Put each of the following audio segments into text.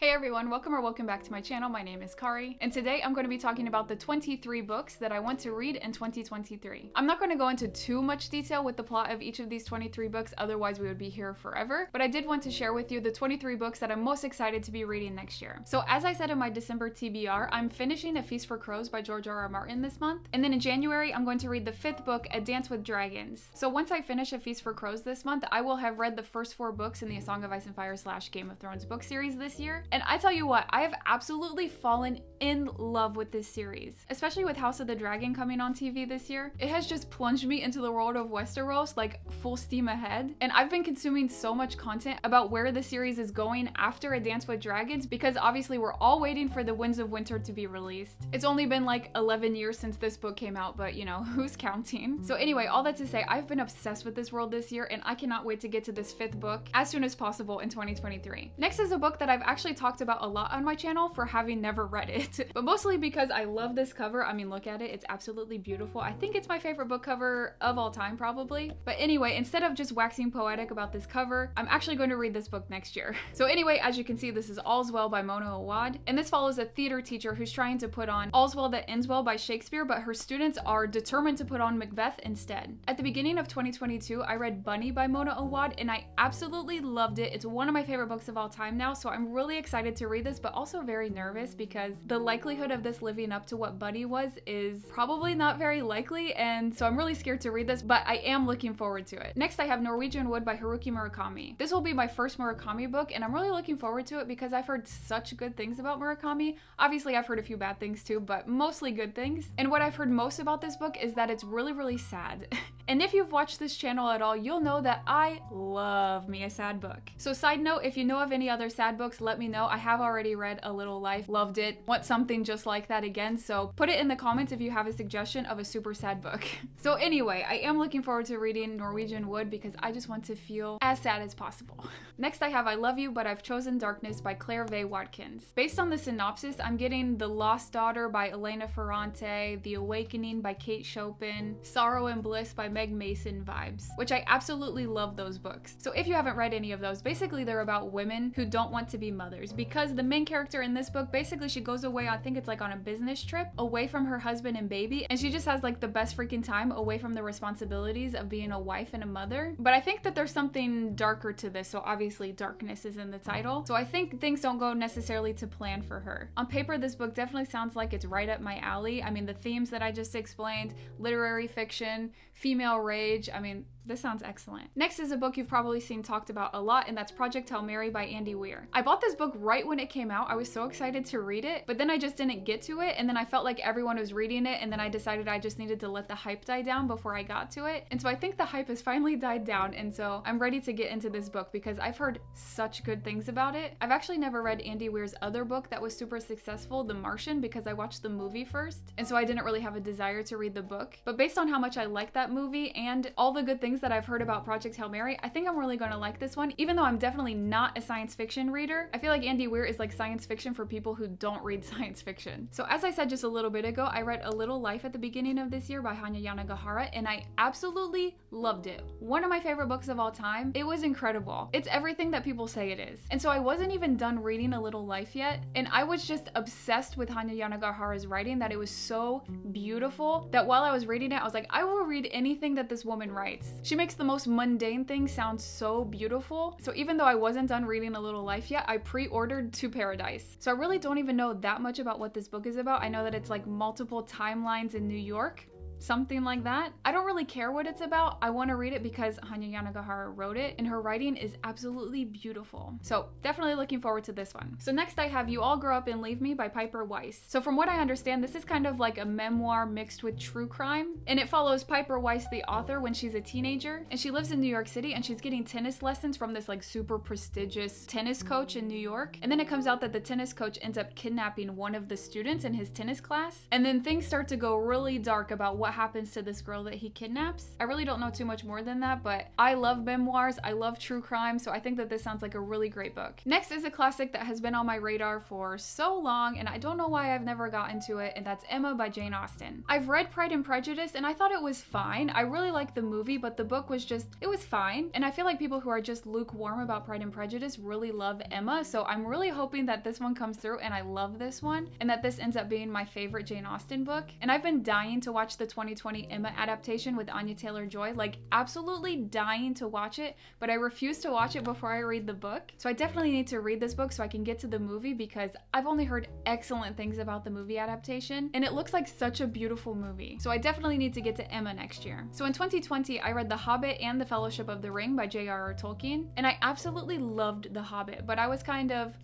Hey everyone, welcome back to my channel. My name is Kari, and today I'm going to be talking about the 23 books that I want to read in 2023. I'm not going to go into too much detail with the plot of each of these 23 books, otherwise we would be here forever, but I did want to share with you the 23 books that I'm most excited to be reading next year. So as I said in my December TBR, I'm finishing A Feast for Crows by George R.R. Martin this month, and then in January I'm going to read the 5th book, A Dance with Dragons. So once I finish A Feast for Crows this month, I will have read the first 4 books in the A Song of Ice and Fire / Game of Thrones book series this year, and I tell you what, I have absolutely fallen in love with this series, especially with House of the Dragon coming on TV this year. It has just plunged me into the world of Westeros like full steam ahead, and I've been consuming so much content about where the series is going after A Dance with Dragons because obviously we're all waiting for the Winds of Winter to be released. It's only been like 11 years since this book came out, but you know, who's counting? So anyway, all that to say, I've been obsessed with this world this year and I cannot wait to get to this 5th book as soon as possible in 2023. Next is a book that I've actually talked about a lot on my channel for having never read it, but mostly because I love this cover. I mean, look at it, it's absolutely beautiful. I think it's my favorite book cover of all time probably. But anyway, instead of just waxing poetic about this cover, I'm actually going to read this book next year. So anyway, as you can see, this is All's Well by Mona Awad, and this follows a theater teacher who's trying to put on All's Well That Ends Well by Shakespeare, but her students are determined to put on Macbeth instead. At the beginning of 2022, I read Bunny by Mona Awad and I absolutely loved it. It's one of my favorite books of all time now, so I'm really excited to read this, but also very nervous because the likelihood of this living up to what Bunny was is probably not very likely, and so I'm really scared to read this, but I am looking forward to it. Next, I have Norwegian Wood by Haruki Murakami. This will be my first Murakami book, and I'm really looking forward to it because I've heard such good things about Murakami. Obviously, I've heard a few bad things too, but mostly good things. And what I've heard most about this book is that it's really sad. And if you've watched this channel at all, you'll know that I love me a sad book. So side note, if you know of any other sad books, let me know. I have already read A Little Life, loved it, want something just like that again, so put it in the comments if you have a suggestion of a super sad book. So anyway, I am looking forward to reading Norwegian Wood because I just want to feel as sad as possible. Next I have I Love You But I've Chosen Darkness by Claire Vaye Watkins. Based on the synopsis, I'm getting The Lost Daughter by Elena Ferrante, The Awakening by Kate Chopin, Sorrow and Bliss by Meg Mason vibes, which I absolutely love those books. So if you haven't read any of those, basically they're about women who don't want to be mothers because the main character in this book, basically she goes away, I think it's like on a business trip, away from her husband and baby, and she just has like the best freaking time away from the responsibilities of being a wife and a mother. But I think that there's something darker to this, so obviously darkness is in the title. So I think things don't go necessarily to plan for her. On paper, this book definitely sounds like it's right up my alley. I mean, the themes that I just explained, literary fiction, female rage, I mean, this sounds excellent. Next is a book you've probably seen talked about a lot, and that's Project Hail Mary by Andy Weir. I bought this book right when it came out. I was so excited to read it, but then I just didn't get to it, and then I felt like everyone was reading it, and then I decided I just needed to let the hype die down before I got to it. And so I think the hype has finally died down, and so I'm ready to get into this book because I've heard such good things about it. I've actually never read Andy Weir's other book that was super successful, The Martian, because I watched the movie first, and so I didn't really have a desire to read the book. But based on how much I like that movie and all the good things that I've heard about Project Hail Mary, I think I'm really going to like this one, even though I'm definitely not a science fiction reader. I feel like Andy Weir is like science fiction for people who don't read science fiction. So as I said just a little bit ago, I read A Little Life at the beginning of this year by Hanya Yanagihara, and I absolutely loved it. One of my favorite books of all time. It was incredible. It's everything that people say it is. And so I wasn't even done reading A Little Life yet, and I was just obsessed with Hanya Yanagihara's writing, that it was so beautiful that while I was reading it, I was like, I will read anything that this woman writes. She makes the most mundane things sound so beautiful. So even though I wasn't done reading A Little Life yet, I pre-ordered To Paradise. So I really don't even know that much about what this book is about. I know that it's like multiple timelines in New York, something like that. I don't really care what it's about. I want to read it because Hanya Yanagihara wrote it, and her writing is absolutely beautiful. So definitely looking forward to this one. So next I have You All Grow Up and Leave Me by Piper Weiss. So from what I understand, this is kind of like a memoir mixed with true crime, and it follows Piper Weiss, the author, when she's a teenager, and she lives in New York City, and she's getting tennis lessons from this like super prestigious tennis coach in New York. And then it comes out that the tennis coach ends up kidnapping one of the students in his tennis class, and then things start to go really dark about what what happens to this girl that he kidnaps. I really don't know too much more than that, but I love memoirs, I love true crime, so I think that this sounds like a really great book. Next is a classic that has been on my radar for so long, and I don't know why I've never gotten to it, and that's Emma by Jane Austen. I've read Pride and Prejudice, and I thought it was fine. I really liked the movie, but the book was just, it was fine. And I feel like people who are just lukewarm about Pride and Prejudice really love Emma, so I'm really hoping that this one comes through and I love this one, and that this ends up being my favorite Jane Austen book. And I've been dying to watch the 2020 Emma adaptation with Anya Taylor-Joy, like absolutely dying to watch it, but I refuse to watch it before I read the book. So I definitely need to read this book so I can get to the movie, because I've only heard excellent things about the movie adaptation, and it looks like such a beautiful movie. So I definitely need to get to Emma next year. So in 2020, I read The Hobbit and The Fellowship of the Ring by J.R.R. Tolkien, and I absolutely loved The Hobbit, but I was kind of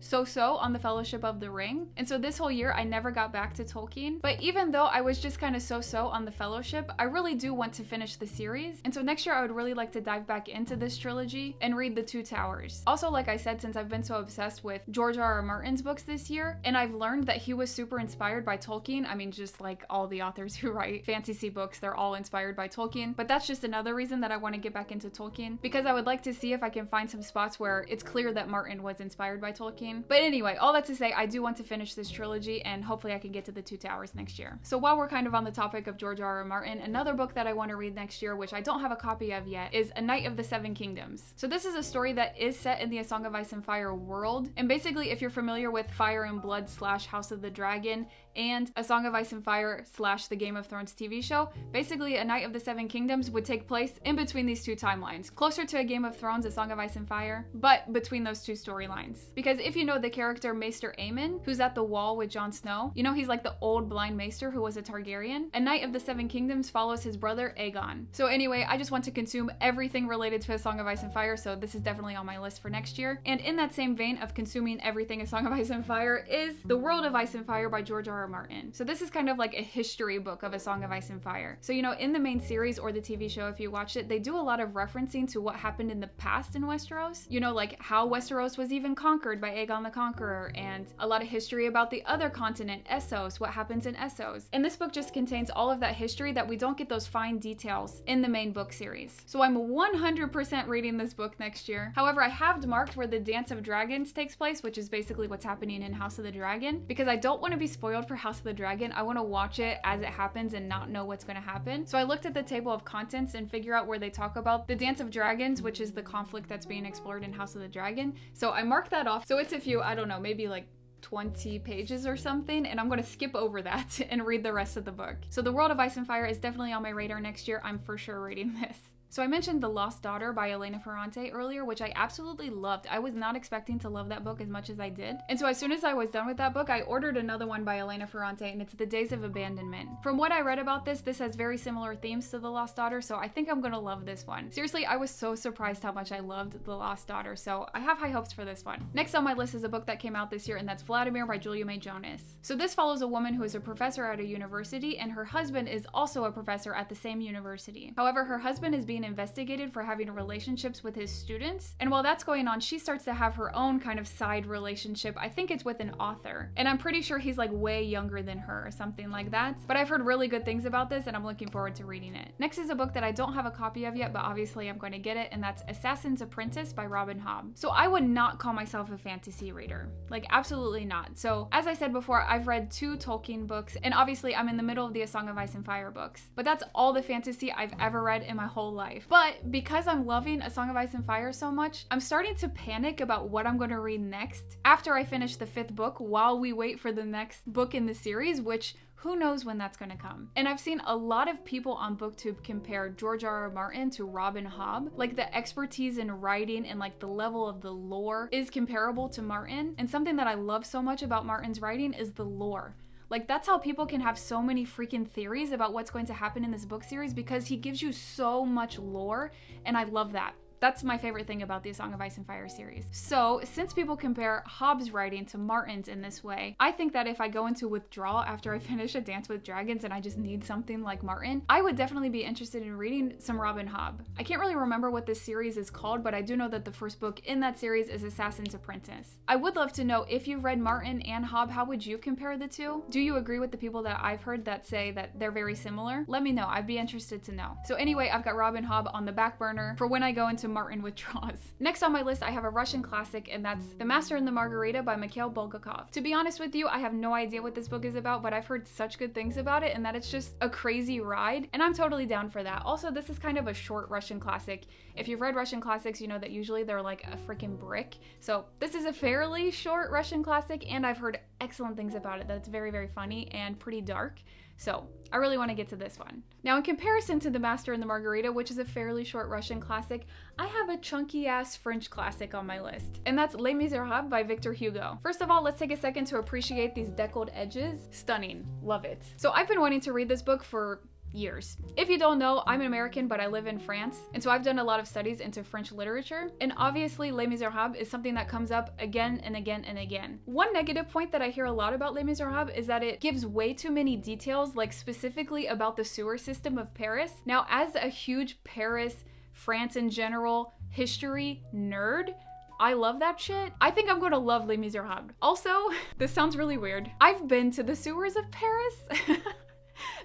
so-so on The Fellowship of the Ring. And so this whole year I never got back to Tolkien. But even though I was just kind of so-so on The Fellowship, I really do want to finish the series. And so next year I would really like to dive back into this trilogy and read The Two Towers. Also, like I said, since I've been so obsessed with George R.R. Martin's books this year, and I've learned that he was super inspired by Tolkien. I mean, just like all the authors who write fantasy books, they're all inspired by Tolkien. But that's just another reason that I want to get back into Tolkien, because I would like to see if I can find some spots where it's clear that Martin was inspired by Tolkien. But anyway, all that to say, I do want to finish this trilogy, and hopefully I can get to The Two Towers next year. So while we're kind of on the topic of George R.R. Martin, another book that I want to read next year, which I don't have a copy of yet, is A Knight of the Seven Kingdoms. So this is a story that is set in the A Song of Ice and Fire world, and basically if you're familiar with Fire and Blood / House of the Dragon and A Song of Ice and Fire / the Game of Thrones TV show, basically A Knight of the Seven Kingdoms would take place in between these two timelines, closer to A Game of Thrones, A Song of Ice and Fire, but between those two storylines. Because if you know the character Maester Aemon, who's at the wall with Jon Snow, you know he's like the old blind maester who was a Targaryen. A Knight of the Seven Kingdoms follows his brother Aegon. So anyway, I just want to consume everything related to A Song of Ice and Fire, so this is definitely on my list for next year. And in that same vein of consuming everything A Song of Ice and Fire is The World of Ice and Fire by George R.R. Martin. So this is kind of like a history book of A Song of Ice and Fire. So you know, in the main series or the TV show, if you watched it, they do a lot of referencing to what happened in the past in Westeros. You know, like how Westeros was even conquered by Aegon the Conqueror, and a lot of history about the other continent, Essos, what happens in Essos. And this book just contains all of that history that we don't get those fine details in the main book series. So I'm 100% reading this book next year. However, I have marked where the Dance of Dragons takes place, which is basically what's happening in House of the Dragon, because I don't want to be spoiled for House of the Dragon. I want to watch it as it happens and not know what's going to happen. So I looked at the table of contents and figure out where they talk about the Dance of Dragons, which is the conflict that's being explored in House of the Dragon. So I marked that off. So it's a few, I don't know, maybe like 20 pages or something, and I'm going to skip over that and read the rest of the book. So The World of Ice and Fire is definitely on my radar next year. I'm for sure reading this. So I mentioned The Lost Daughter by Elena Ferrante earlier, which I absolutely loved. I was not expecting to love that book as much as I did. And so as soon as I was done with that book, I ordered another one by Elena Ferrante, and it's The Days of Abandonment. From what I read about this has very similar themes to The Lost Daughter, so I think I'm gonna love this one. Seriously, I was so surprised how much I loved The Lost Daughter, so I have high hopes for this one. Next on my list is a book that came out this year, and that's Vladimir by Julia May Jonas. So this follows a woman who is a professor at a university, and her husband is also a professor at the same university. However, her husband is being investigated for having relationships with his students, and while that's going on, she starts to have her own kind of side relationship. I think it's with an author, and I'm pretty sure he's like way younger than her or something like that, but I've heard really good things about this and I'm looking forward to reading it. Next is a book that I don't have a copy of yet, but obviously I'm going to get it, and that's Assassin's Apprentice by Robin Hobb. So I would not call myself a fantasy reader, like absolutely not. So as I said before, I've read 2 Tolkien books, and obviously I'm in the middle of the A Song of Ice and Fire books, but that's all the fantasy I've ever read in my whole life. But because I'm loving A Song of Ice and Fire so much, I'm starting to panic about what I'm going to read next after I finish the 5th book, while we wait for the next book in the series, which who knows when that's going to come. And I've seen a lot of people on BookTube compare George R.R. Martin to Robin Hobb. Like the expertise in writing and like the level of the lore is comparable to Martin. And something that I love so much about Martin's writing is the lore. Like that's how people can have so many freaking theories about what's going to happen in this book series, because he gives you so much lore, and I love that. That's my favorite thing about the Song of Ice and Fire series. So since people compare Hobb's writing to Martin's in this way, I think that if I go into withdrawal after I finish A Dance with Dragons and I just need something like Martin, I would definitely be interested in reading some Robin Hobb. I can't really remember what this series is called, but I do know that the first book in that series is Assassin's Apprentice. I would love to know, if you've read Martin and Hobb, how would you compare the two? Do you agree with the people that I've heard that say that they're very similar? Let me know. I'd be interested to know. So anyway, I've got Robin Hobb on the back burner for when I go into Martin withdrawals. Next on my list, I have a Russian classic, and that's The Master and the Margarita by Mikhail Bulgakov. To be honest with you, I have no idea what this book is about, but I've heard such good things about it and that it's just a crazy ride, and I'm totally down for that. Also, this is kind of a short Russian classic. If you've read Russian classics, you know that usually they're like a freaking brick. So this is a fairly short Russian classic, and I've heard excellent things about it, that it's very, very funny and pretty dark. So I really want to get to this one. Now, in comparison to The Master and the Margarita, which is a fairly short Russian classic, I have a chunky ass French classic on my list, and that's Les Misérables by Victor Hugo. First of all, let's take a second to appreciate these deckled edges. Stunning, love it. So I've been wanting to read this book for years. If you don't know, I'm American, but I live in France, and so I've done a lot of studies into French literature, and obviously Les Misérables is something that comes up again and again and again. One negative point that I hear a lot about Les Misérables is that it gives way too many details, like specifically about the sewer system of Paris. Now, as a huge Paris, France in general, history nerd, I love that shit. I think I'm gonna love Les Misérables. Also, this sounds really weird, I've been to the sewers of Paris.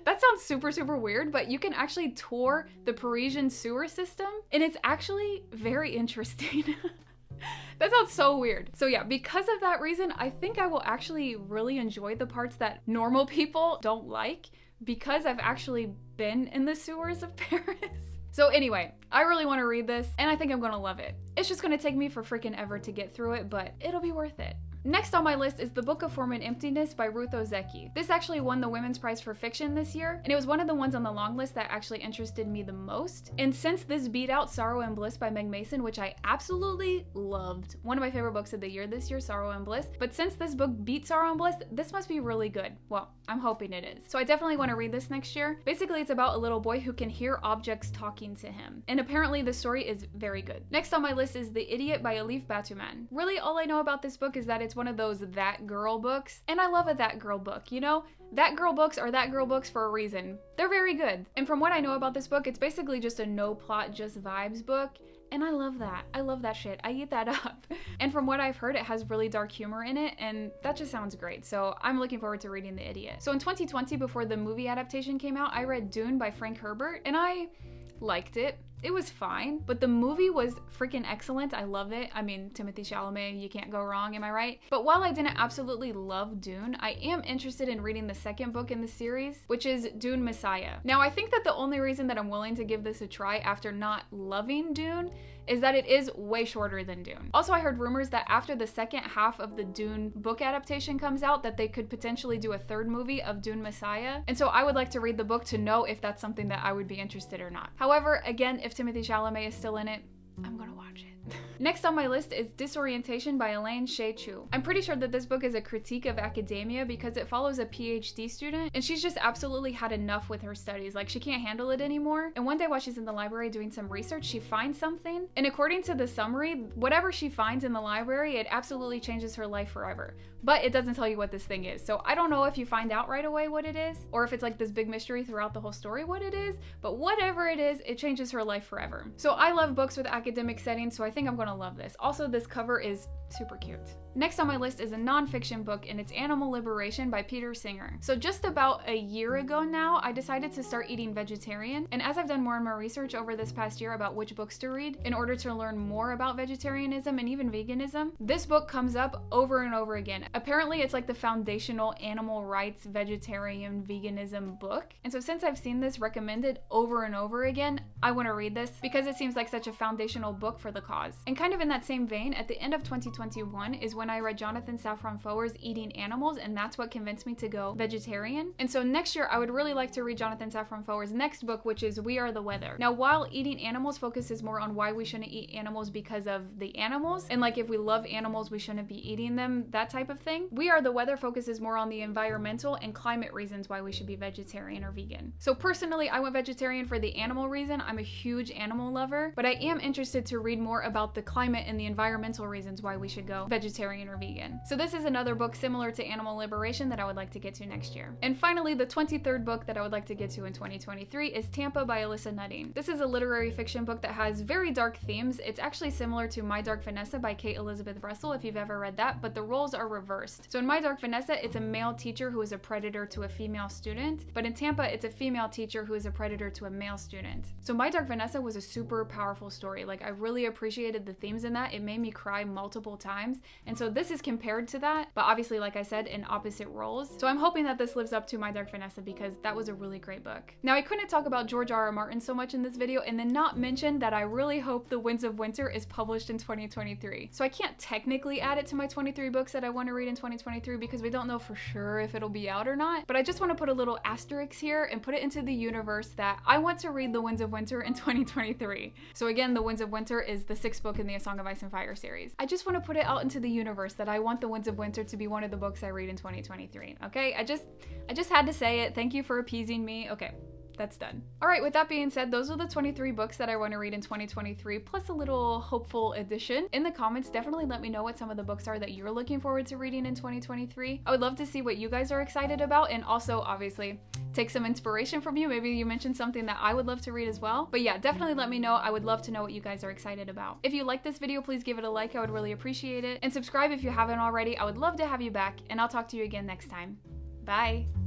That sounds super, super weird, but you can actually tour the Parisian sewer system, and it's actually very interesting. That sounds so weird. So yeah, because of that reason, I think I will actually really enjoy the parts that normal people don't like, because I've actually been in the sewers of Paris. So anyway, I really want to read this, and I think I'm gonna love it. It's just gonna take me for freaking ever to get through it, but it'll be worth it. Next on my list is The Book of Form and Emptiness by Ruth Ozeki. This actually won the Women's Prize for Fiction this year, and it was one of the ones on the long list that actually interested me the most. And since this beat out Sorrow and Bliss by Meg Mason, which I absolutely loved, one of my favorite books of the year this year, Sorrow and Bliss, but since this book beat Sorrow and Bliss, this must be really good. Well, I'm hoping it is. So I definitely want to read this next year. Basically, it's about a little boy who can hear objects talking to him, and apparently the story is very good. Next on my list is The Idiot by Elif Batuman. Really, all I know about this book is that it's one of those that girl books, and I love a that girl book, you know? That girl books are that girl books for a reason. They're very good. And from what I know about this book, it's basically just a no plot, just vibes book, and I love that. I love that shit. I eat that up. And from what I've heard, it has really dark humor in it, and that just sounds great. So I'm looking forward to reading The Idiot. So in 2020, before the movie adaptation came out, I read Dune by Frank Herbert, and I liked it. It was fine, but the movie was freaking excellent. I love it. I mean, Timothée Chalamet, you can't go wrong, am I right? But while I didn't absolutely love Dune, I am interested in reading the second book in the series, which is Dune Messiah. Now, I think that the only reason that I'm willing to give this a try after not loving Dune is that it is way shorter than Dune. Also, I heard rumors that after the second half of the Dune book adaptation comes out, that they could potentially do a third movie of Dune Messiah. And so I would like to read the book to know if that's something that I would be interested or not. However, again, if Timothée Chalamet is still in it, I'm gonna watch it. Next on my list is Disorientation by Elaine Shea Chu. I'm pretty sure that this book is a critique of academia because it follows a PhD student, and she's just absolutely had enough with her studies. Like, she can't handle it anymore. And one day while she's in the library doing some research, she finds something, and according to the summary, whatever she finds in the library, it absolutely changes her life forever. But it doesn't tell you what this thing is. So I don't know if you find out right away what it is, or if it's like this big mystery throughout the whole story what it is, but whatever it is, it changes her life forever. So I love books with academic settings, so I think I'm gonna love this. Also, this cover is super cute. Next on my list is a nonfiction book, and it's Animal Liberation by Peter Singer. So just about a year ago now, I decided to start eating vegetarian, and as I've done more and more research over this past year about which books to read in order to learn more about vegetarianism and even veganism, this book comes up over and over again. Apparently, it's like the foundational animal rights, vegetarian, veganism book. And so since I've seen this recommended over and over again, I want to read this because it seems like such a foundational book for the cause. And kind of in that same vein, at the end of 2021 is when when I read Jonathan Safran Foer's Eating Animals, and that's what convinced me to go vegetarian. And so next year I would really like to read Jonathan Safran Foer's next book, which is We Are the Weather. Now, while Eating Animals focuses more on why we shouldn't eat animals because of the animals, and like if we love animals we shouldn't be eating them, that type of thing, We Are the Weather focuses more on the environmental and climate reasons why we should be vegetarian or vegan. So personally, I went vegetarian for the animal reason. I'm a huge animal lover, but I am interested to read more about the climate and the environmental reasons why we should go vegetarian or vegan. So this is another book similar to Animal Liberation that I would like to get to next year. And finally, the 23rd book that I would like to get to in 2023 is Tampa by Alyssa Nutting. This is a literary fiction book that has very dark themes. It's actually similar to My Dark Vanessa by Kate Elizabeth Russell, if you've ever read that, but the roles are reversed. So in My Dark Vanessa, it's a male teacher who is a predator to a female student, but in Tampa, it's a female teacher who is a predator to a male student. So My Dark Vanessa was a super powerful story. Like, I really appreciated the themes in that. It made me cry multiple times, and so this is compared to that, but obviously, like I said, in opposite roles. So I'm hoping that this lives up to My Dark Vanessa because that was a really great book. Now, I couldn't talk about George R.R. Martin so much in this video and then not mention that I really hope The Winds of Winter is published in 2023. So I can't technically add it to my 23 books that I want to read in 2023 because we don't know for sure if it'll be out or not, but I just want to put a little asterisk here and put it into the universe that I want to read The Winds of Winter in 2023. So again, The Winds of Winter is the 6th book in the A Song of Ice and Fire series. I just want to put it out into the universe that I want The Winds of Winter to be one of the books I read in 2023. Okay, I just had to say it. Thank you for appeasing me. Okay, that's done. All right, with that being said, those are the 23 books that I want to read in 2023, plus a little hopeful addition. In the comments, definitely let me know what some of the books are that you're looking forward to reading in 2023. I would love to see what you guys are excited about, and also, obviously, take some inspiration from you. Maybe you mentioned something that I would love to read as well. But yeah, definitely let me know. I would love to know what you guys are excited about. If you like this video, please give it a like. I would really appreciate it. And subscribe if you haven't already. I would love to have you back, and I'll talk to you again next time. Bye.